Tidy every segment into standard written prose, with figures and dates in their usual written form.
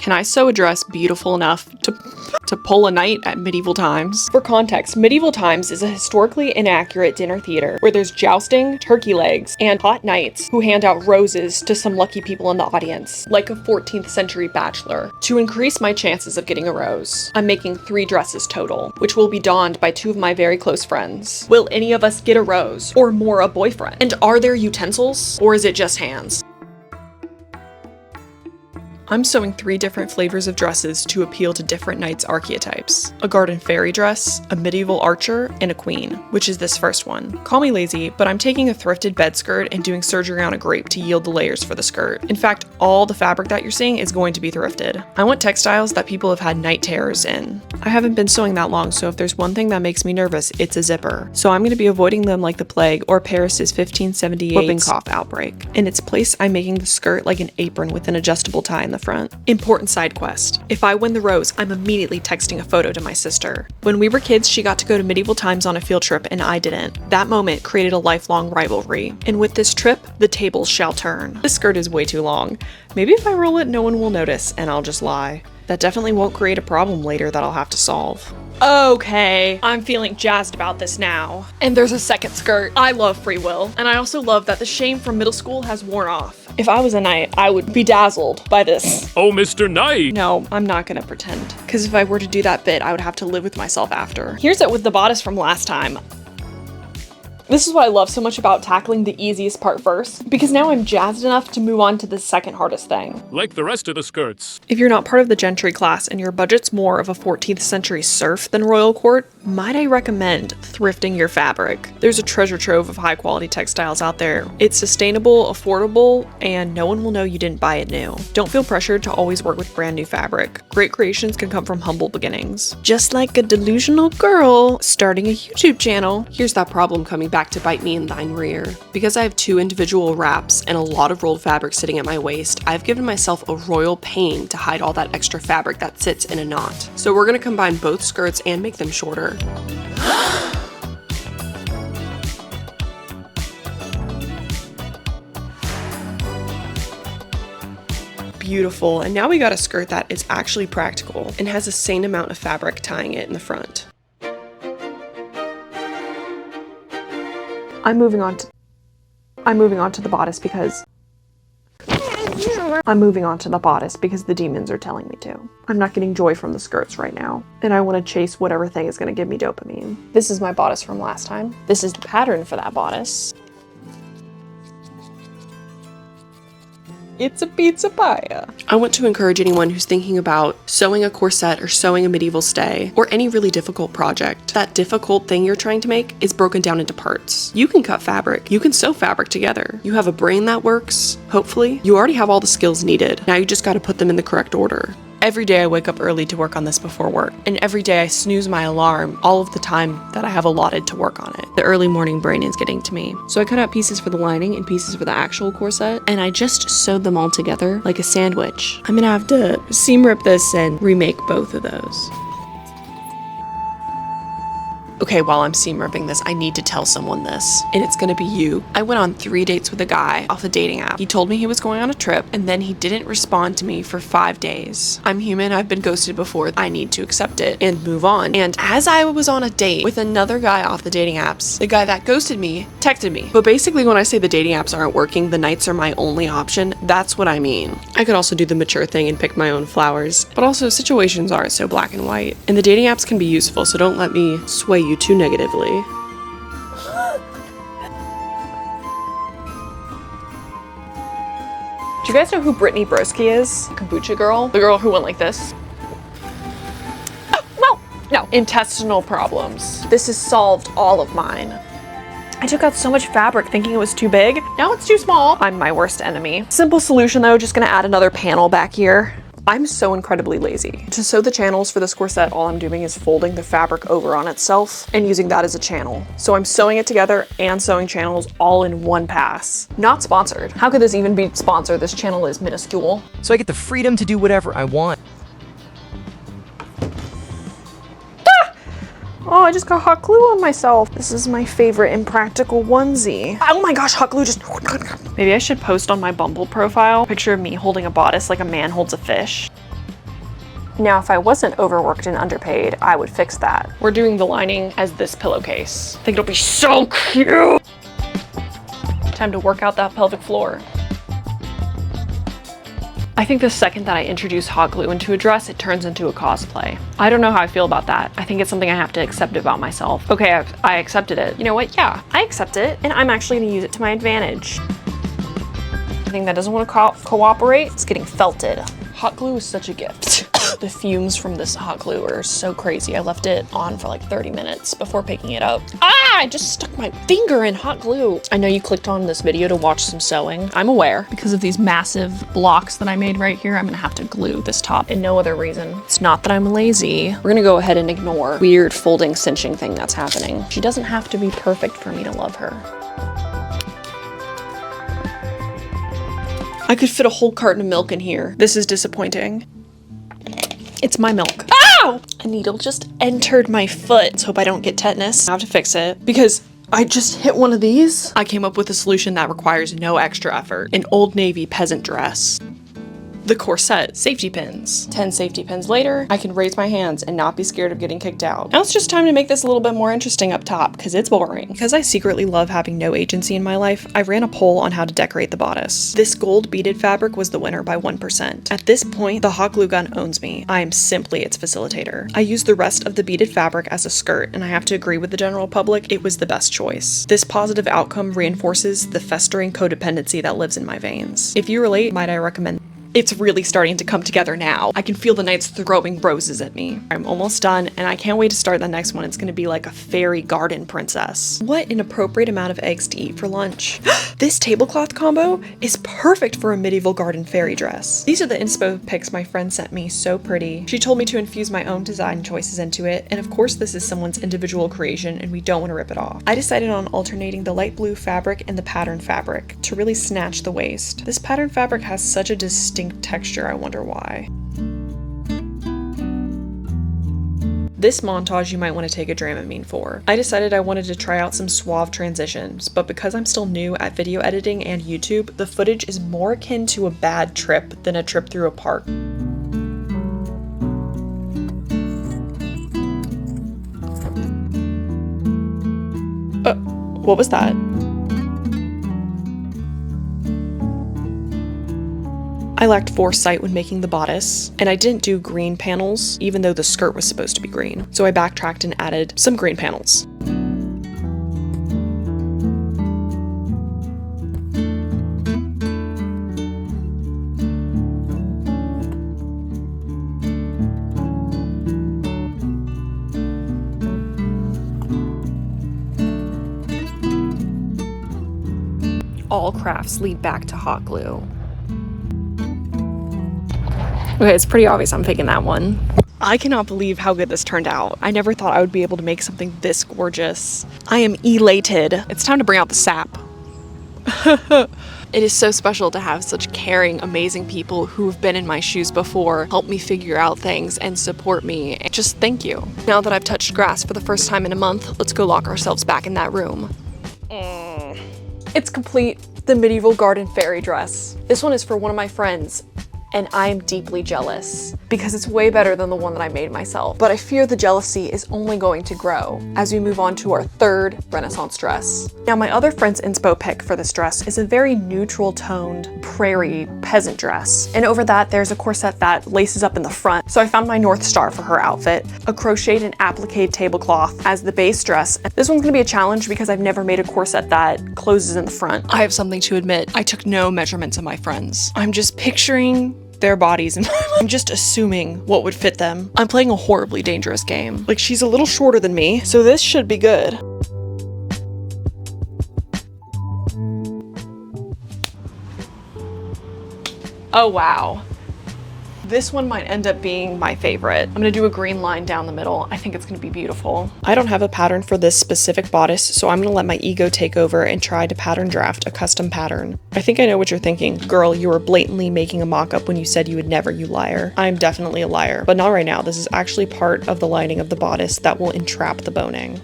Can I sew a dress beautiful enough to pull a night at Medieval Times? For context, Medieval Times is a historically inaccurate dinner theater where there's jousting, turkey legs, and hot knights who hand out roses to some lucky people in the audience, like a 14th century bachelor. To increase my chances of getting a rose, I'm making 3 dresses total, which will be donned by 2 of my very close friends. Will any of us get a rose, or more a boyfriend? And are there utensils, or is it just hands? I'm sewing 3 different flavors of dresses to appeal to different knights' archetypes. A garden fairy dress, a medieval archer, and a queen, which is this first one. Call me lazy, but I'm taking a thrifted bed skirt and doing surgery on a grape to yield the layers for the skirt. In fact, all the fabric that you're seeing is going to be thrifted. I want textiles that people have had night terrors in. I haven't been sewing that long, so if there's one thing that makes me nervous, it's a zipper. So I'm going to be avoiding them like the plague or Paris's 1578 whooping cough outbreak. In its place, I'm making the skirt like an apron with an adjustable tie in the front. Important side quest. If I win the rose, I'm immediately texting a photo to my sister. When we were kids, she got to go to Medieval Times on a field trip and I didn't. That moment created a lifelong rivalry. And with this trip, the tables shall turn. This skirt is way too long. Maybe if I roll it, no one will notice and I'll just lie. That definitely won't create a problem later that I'll have to solve. Okay, I'm feeling jazzed about this now. And there's a second skirt. I love free will, and I also love that the shame from middle school has worn off. If I was a knight, I would be dazzled by this. Oh, Mr. Knight! No, I'm not gonna pretend. Because if I were to do that bit, I would have to live with myself after. Here's it with the bodice from last time. This is what I love so much about tackling the easiest part first, because now I'm jazzed enough to move on to the second hardest thing. Like the rest of the skirts. If you're not part of the gentry class and your budget's more of a 14th century serf than royal court, might I recommend thrifting your fabric. There's a treasure trove of high quality textiles out there. It's sustainable, affordable, and no one will know you didn't buy it new. Don't feel pressured to always work with brand new fabric. Great creations can come from humble beginnings. Just like a delusional girl starting a YouTube channel. Here's that problem coming back to bite me in thine rear. Because I have 2 individual wraps and a lot of rolled fabric sitting at my waist, I've given myself a royal pain to hide all that extra fabric that sits in a knot. So we're gonna combine both skirts and make them shorter. Beautiful, and now we got a skirt that is actually practical and has a sane amount of fabric tying it in the front. I'm moving on to the bodice because the demons are telling me to. I'm not getting joy from the skirts right now, and I want to chase whatever thing is going to give me dopamine. This is my bodice from last time. This is the pattern for that bodice. It's a pizza pie. I want to encourage anyone who's thinking about sewing a corset or sewing a medieval stay or any really difficult project. That difficult thing you're trying to make is broken down into parts. You can cut fabric. You can sew fabric together. You have a brain that works. Hopefully, you already have all the skills needed. Now you just got to put them in the correct order. Every day I wake up early to work on this before work, and every day I snooze my alarm all of the time that I have allotted to work on it. The early morning brain is getting to me. So I cut out pieces for the lining and pieces for the actual corset, and I just sewed them all together like a sandwich. I'm gonna have to seam rip this and remake both of those. Okay, while I'm seam ripping this, I need to tell someone this, and it's gonna be you. I went on 3 dates with a guy off a dating app. He told me he was going on a trip, and then he didn't respond to me for 5 days. I'm human, I've been ghosted before. I need to accept it and move on. And as I was on a date with another guy off the dating apps, the guy that ghosted me texted me. But basically when I say the dating apps aren't working, the nights are my only option, that's what I mean. I could also do the mature thing and pick my own flowers, but also situations aren't so black and white. And the dating apps can be useful, so don't let me sway you too negatively. Do you guys know who Brittany Broski is? Kombucha girl? The girl who went like this. Oh, no, intestinal problems. This has solved all of mine. I took out so much fabric thinking it was too big. Now it's too small. I'm my worst enemy. Simple solution though, just gonna add another panel back here. I'm so incredibly lazy. To sew the channels for this corset, all I'm doing is folding the fabric over on itself and using that as a channel. So I'm sewing it together and sewing channels all in one pass. Not sponsored. How could this even be sponsored? This channel is minuscule. So I get the freedom to do whatever I want. Oh, I just got hot glue on myself. This is my favorite impractical onesie. Oh my gosh, hot glue just... Maybe I should post on my Bumble profile a picture of me holding a bodice like a man holds a fish. Now, if I wasn't overworked and underpaid, I would fix that. We're doing the lining as this pillowcase. I think it'll be so cute. Time to work out that pelvic floor. I think the second that I introduce hot glue into a dress, it turns into a cosplay. I don't know how I feel about that. I think it's something I have to accept about myself. Okay, I accepted it. You know what? Yeah, I accept it, and I'm actually gonna use it to my advantage. Thing that doesn't want to cooperate is getting felted. Hot glue is such a gift. The fumes from this hot glue are so crazy. I left it on for like 30 minutes before picking it up. Ah, I just stuck my finger in hot glue. I know you clicked on this video to watch some sewing. I'm aware. Because of these massive blocks that I made right here, I'm gonna have to glue this top and no other reason. It's not that I'm lazy. We're gonna go ahead and ignore weird folding cinching thing that's happening. She doesn't have to be perfect for me to love her. I could fit a whole carton of milk in here. This is disappointing. It's my milk. Ow! A needle just entered my foot. Let's hope I don't get tetanus. I have to fix it because I just hit one of these. I came up with a solution that requires no extra effort. An Old Navy peasant dress. The corset, safety pins. 10 safety pins later, I can raise my hands and not be scared of getting kicked out. Now it's just time to make this a little bit more interesting up top, because it's boring. Because I secretly love having no agency in my life, I ran a poll on how to decorate the bodice. This gold beaded fabric was the winner by 1%. At this point, the hot glue gun owns me. I am simply its facilitator. I used the rest of the beaded fabric as a skirt, and I have to agree with the general public, it was the best choice. This positive outcome reinforces the festering codependency that lives in my veins. If you relate, might I recommend. It's really starting to come together now. I can feel the nights throwing roses at me. I'm almost done, and I can't wait to start the next one. It's gonna be like a fairy garden princess. What an appropriate amount of eggs to eat for lunch. This tablecloth combo is perfect for a medieval garden fairy dress. These are the inspo pics my friend sent me, so pretty. She told me to infuse my own design choices into it, and of course this is someone's individual creation and we don't want to rip it off. I decided on alternating the light blue fabric and the pattern fabric to really snatch the waist. This pattern fabric has such a distinct texture, I wonder why. This montage you might want to take a Dramamine for. I decided I wanted to try out some suave transitions, but because I'm still new at video editing and YouTube, the footage is more akin to a bad trip than a trip through a park. What was that? I lacked foresight when making the bodice, and I didn't do green panels, even though the skirt was supposed to be green. So I backtracked and added some green panels. All crafts lead back to hot glue. Okay, it's pretty obvious I'm faking that one. I cannot believe how good this turned out. I never thought I would be able to make something this gorgeous. I am elated. It's time to bring out the sap. It is so special to have such caring, amazing people who have been in my shoes before, help me figure out things and support me. Just thank you. Now that I've touched grass for the first time in a month, let's go lock ourselves back in that room. It's complete, the medieval garden fairy dress. This one is for one of my friends, and I'm deeply jealous because it's way better than the one that I made myself. But I fear the jealousy is only going to grow as we move on to our third Renaissance dress. Now, my other friend's inspo pick for this dress is a very neutral toned prairie peasant dress. And over that, there's a corset that laces up in the front. So I found my North Star for her outfit, a crocheted and appliqued tablecloth as the base dress. This one's gonna be a challenge because I've never made a corset that closes in the front. I have something to admit, I took no measurements of my friends. I'm just picturing their bodies and I'm just assuming what would fit them. I'm playing a horribly dangerous game. Like, she's a little shorter than me, so this should be good. Oh wow. This one might end up being my favorite. I'm gonna do a green line down the middle. I think it's gonna be beautiful. I don't have a pattern for this specific bodice, so I'm gonna let my ego take over and try to pattern draft a custom pattern. I think I know what you're thinking. Girl, you were blatantly making a mock-up when you said you would never, you liar. I'm definitely a liar, but not right now. This is actually part of the lining of the bodice that will entrap the boning.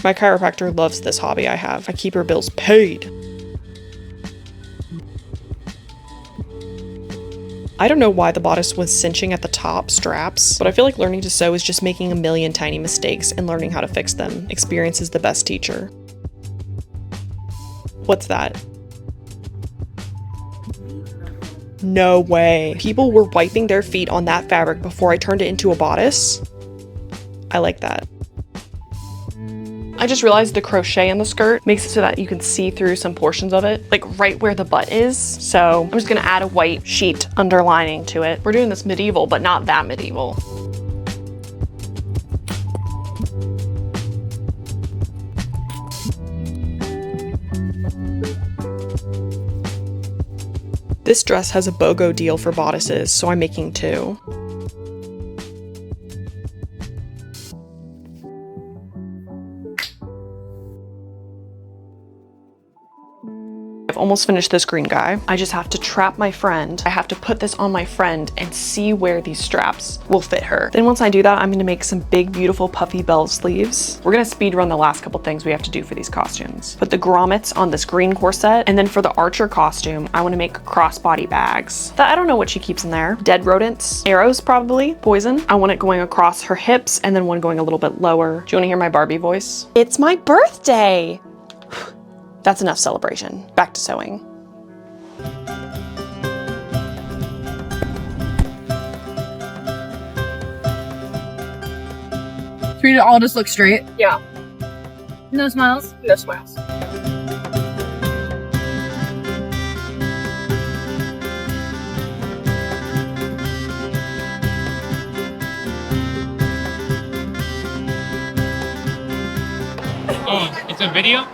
My chiropractor loves this hobby I have. I keep her bills paid. I don't know why the bodice was cinching at the top straps, but I feel like learning to sew is just making a million tiny mistakes and learning how to fix them. Experience is the best teacher. What's that? No way. People were wiping their feet on that fabric before I turned it into a bodice? I like that. I just realized the crochet in the skirt makes it so that you can see through some portions of it, like right where the butt is. So I'm just gonna add a white sheet underlining to it. We're doing this medieval, but not that medieval. This dress has a BOGO deal for bodices, so I'm making 2. I've almost finished this green guy. I just have to trap my friend. I have to put this on my friend and see where these straps will fit her. Then once I do that, I'm gonna make some big, beautiful puffy bell sleeves. We're gonna speed run the last couple things we have to do for these costumes. Put the grommets on this green corset, and then for the archer costume, I wanna make crossbody bags. I don't know what she keeps in there. Dead rodents, arrows probably, poison. I want it going across her hips and then one going a little bit lower. Do you wanna hear my Barbie voice? It's my birthday! That's enough celebration. Back to sewing. So we all just look straight? Yeah. No smiles? No smiles. Oh, it's a video?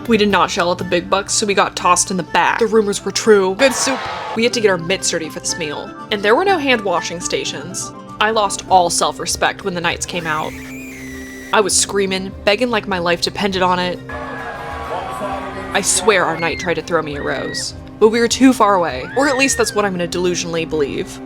We did not shell at the big bucks, so we got tossed in the back. The rumors were true. Good soup. We had to get our mitts dirty for this meal. And there were no hand washing stations. I lost all self-respect when the nights came out. I was screaming, begging like my life depended on it. I swear our knight tried to throw me a rose, but we were too far away. Or at least that's what I'm gonna delusionally believe.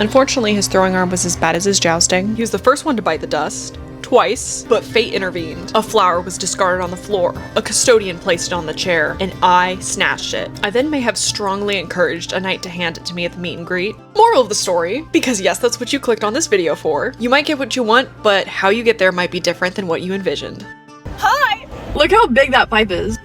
Unfortunately, his throwing arm was as bad as his jousting. He was the first one to bite the dust. Twice, but fate intervened. A flower was discarded on the floor, a custodian placed it on the chair, and I snatched it. I then may have strongly encouraged a knight to hand it to me at the meet and greet. Moral of the story, because yes, that's what you clicked on this video for. You might get what you want, but how you get there might be different than what you envisioned. Hi! Look how big that pipe is.